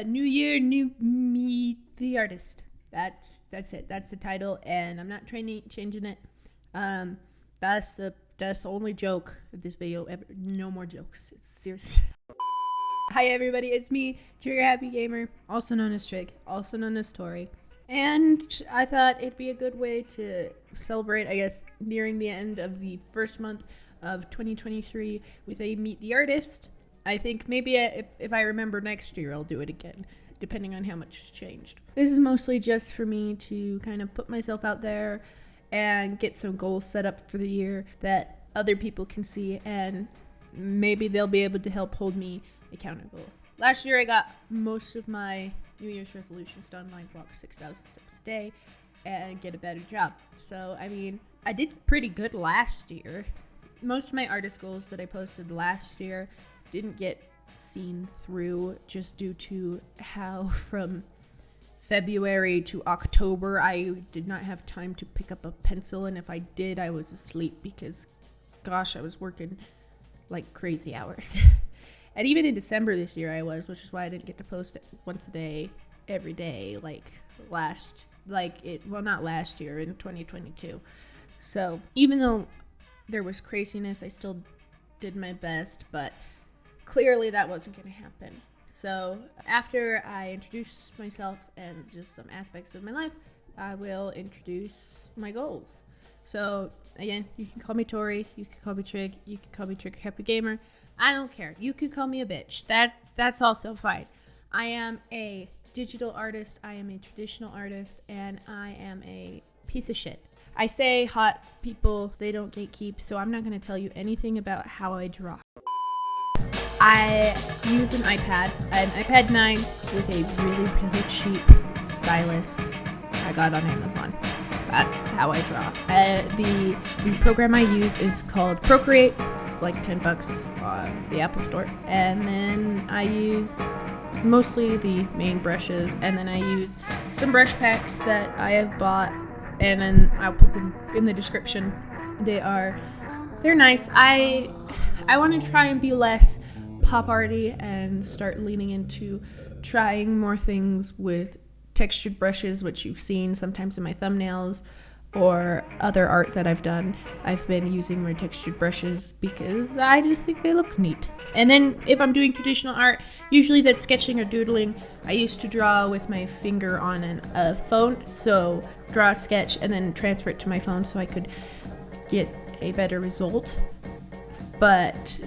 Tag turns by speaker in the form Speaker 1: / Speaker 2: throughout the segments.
Speaker 1: New year, new me, the artist. That's it. That's the title, and I'm not changing it. That's the only joke of this video ever. No more jokes. It's serious. Hi everybody, it's me, Trigger Happy Gamer, also known as Trig, also known as Tori. And I thought it'd be a good way to celebrate, I guess, nearing the end of the first month of 2023 with a Meet the Artist. I think maybe if I remember next year, I'll do it again, depending on how much has changed. This is mostly just for me to kind of put myself out there and get some goals set up for the year that other people can see, and maybe they'll be able to help hold me accountable. Last year I got most of my New Year's resolutions done, like walk 6,000 steps a day and get a better job. So, I mean, I did pretty good last year. Most of my artist goals that I posted last year didn't get seen through just due to how from February to October I did not have time to pick up a pencil, and if I did, I was asleep because, gosh, I was working like crazy hours. And even in December this year I was, which is why I didn't get to post it once a day, every day, not last year, in 2022. So even though there was craziness, I still did my best, but clearly that wasn't going to happen. So after I introduce myself and just some aspects of my life, I will introduce my goals. So again, you can call me Tori, you can call me Trig, you can call me Trigger Happy Gamer. I don't care. You could call me a bitch. That's also fine. I am a digital artist, I am a traditional artist, and I am a piece of shit. I say hot people, they don't gatekeep, so I'm not going to tell you anything about how I draw. I use an iPad 9 with a really, really cheap stylus I got on Amazon. That's how I draw. The program I use is called Procreate. It's like $10 on the Apple Store. And then I use mostly the main brushes, and then I use some brush packs that I have bought, and then I'll put them in the description. They're nice. I want to try and be less pop arty and start leaning into trying more things with textured brushes, which you've seen sometimes in my thumbnails or other art that I've done. I've been using more textured brushes because I just think they look neat. And then if I'm doing traditional art, usually that's sketching or doodling. I used to draw with my finger on a phone, so draw a sketch and then transfer it to my phone so I could get a better result. But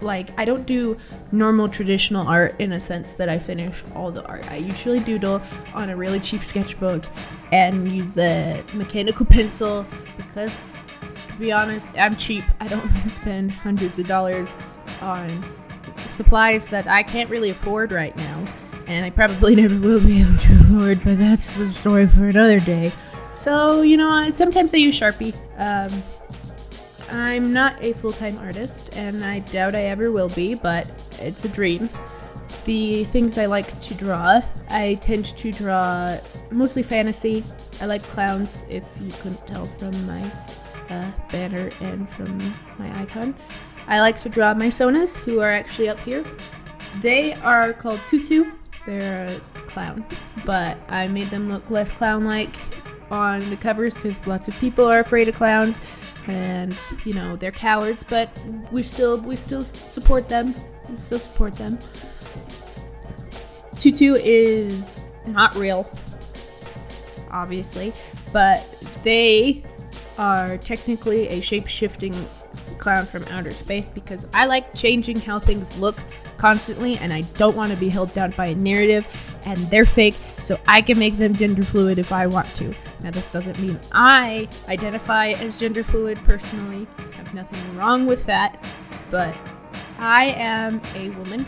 Speaker 1: I don't do normal traditional art in a sense that I finish all the art. I usually doodle on a really cheap sketchbook and use a mechanical pencil because, to be honest, I'm cheap. I don't want to spend hundreds of dollars on supplies that I can't really afford right now, and I probably never will be able to afford, but that's the story for another day. So, sometimes I use Sharpie. I'm not a full-time artist, and I doubt I ever will be, but it's a dream. The things I like to draw, I tend to draw mostly fantasy. I like clowns, if you couldn't tell from my banner and from my icon. I like to draw my Sonas, who are actually up here. They are called Tutu. They're a clown, but I made them look less clown-like on the covers because lots of people are afraid of clowns. And they're cowards, but we still support them. Tutu is not real, obviously, but they are technically a shape-shifting clown from outer space because I like changing how things look constantly, and I don't want to be held down by a narrative, and they're fake, so I can make them gender fluid if I want to. Now, this doesn't mean I identify as gender fluid personally. I have nothing wrong with that, but I am a woman,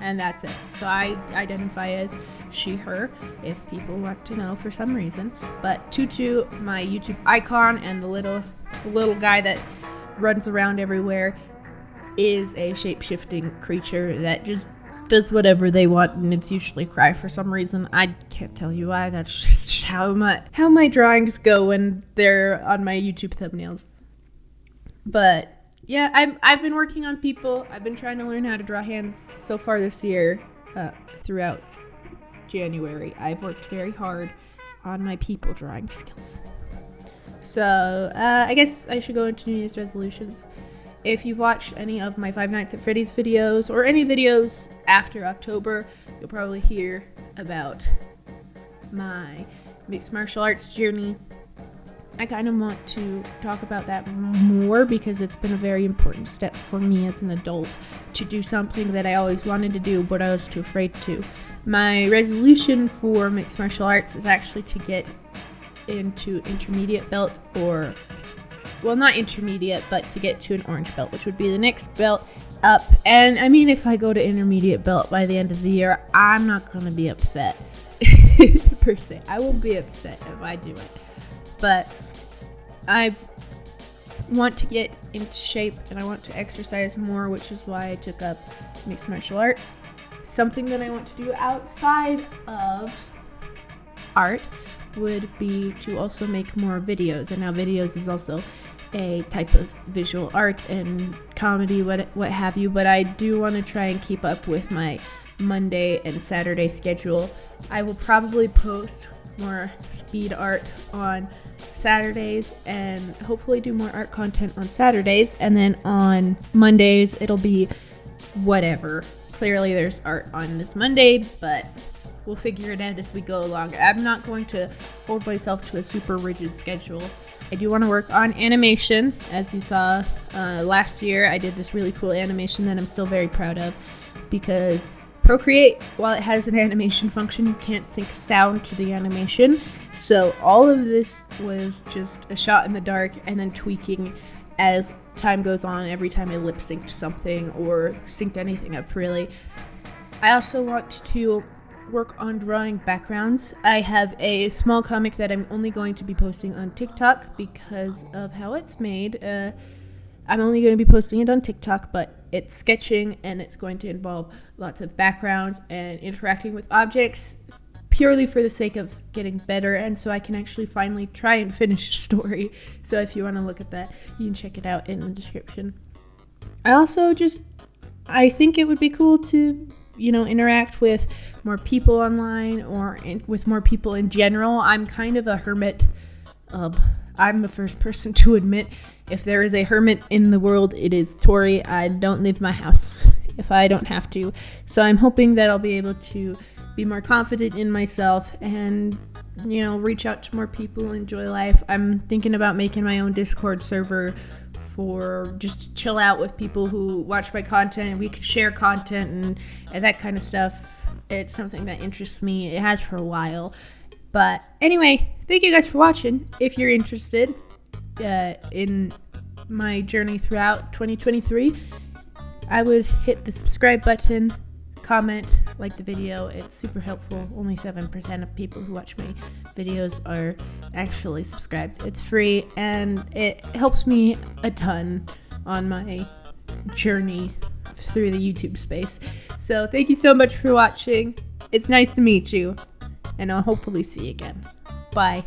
Speaker 1: and that's it. So I identify as she, her, if people want to know for some reason. But Tutu, my YouTube icon, and the little guy that runs around everywhere, is a shape-shifting creature that just does whatever they want, and it's usually cry for some reason. I can't tell you why. That's just how my drawings go when they're on my YouTube thumbnails. But yeah, I've been working on people. I've been trying to learn how to draw hands so far this year. throughout January. I've worked very hard on my people drawing skills. So I guess I should go into New Year's resolutions. If you've watched any of my Five Nights at Freddy's videos or any videos after October, you'll probably hear about my mixed martial arts journey. I kind of want to talk about that more because it's been a very important step for me as an adult to do something that I always wanted to do but I was too afraid to. My resolution for mixed martial arts is actually to get into intermediate belt, or well, not intermediate, but to get to an orange belt, which would be the next belt up. And I mean, if I go to intermediate belt by the end of the year, I'm not going to be upset per se. I won't be upset if I do it. But I want to get into shape and I want to exercise more, which is why I took up mixed martial arts. Something that I want to do outside of art would be to also make more videos. And now videos is also a type of visual art and comedy, what have you, but I do want to try and keep up with my Monday and Saturday schedule. I will probably post more speed art on Saturdays and hopefully do more art content on Saturdays, and then on Mondays it'll be whatever. Clearly there's art on this Monday, but we'll figure it out as we go along. I'm not going to hold myself to a super rigid schedule. I do want to work on animation. As you saw last year, I did this really cool animation that I'm still very proud of, because Procreate, while it has an animation function, you can't sync sound to the animation. So all of this was just a shot in the dark and then tweaking as time goes on, every time I lip synced something or synced anything up, really. I also want to work on drawing backgrounds. I have a small comic that I'm only going to be posting on TikTok because of how it's made. I'm only going to be posting it on TikTok, but it's sketching and it's going to involve lots of backgrounds and interacting with objects purely for the sake of getting better, and so I can actually finally try and finish a story. So if you want to look at that, you can check it out in the description. I think it would be cool to, interact with more people online or with more people in general. I'm kind of a hermit. I'm the first person to admit, if there is a hermit in the world, it is Tori. I don't leave my house if I don't have to. So I'm hoping that I'll be able to be more confident in myself and, reach out to more people, enjoy life. I'm thinking about making my own Discord server for just to chill out with people who watch my content, and we could share content and that kind of stuff. It's something that interests me. It has for a while. But anyway, thank you guys for watching. If you're interested in my journey throughout 2023, I would hit the subscribe button, comment, like the video. It's super helpful. Only 7% of people who watch my videos are actually subscribed. It's free and it helps me a ton on my journey through the YouTube space. So thank you so much for watching. It's nice to meet you, and I'll hopefully see you again. Bye.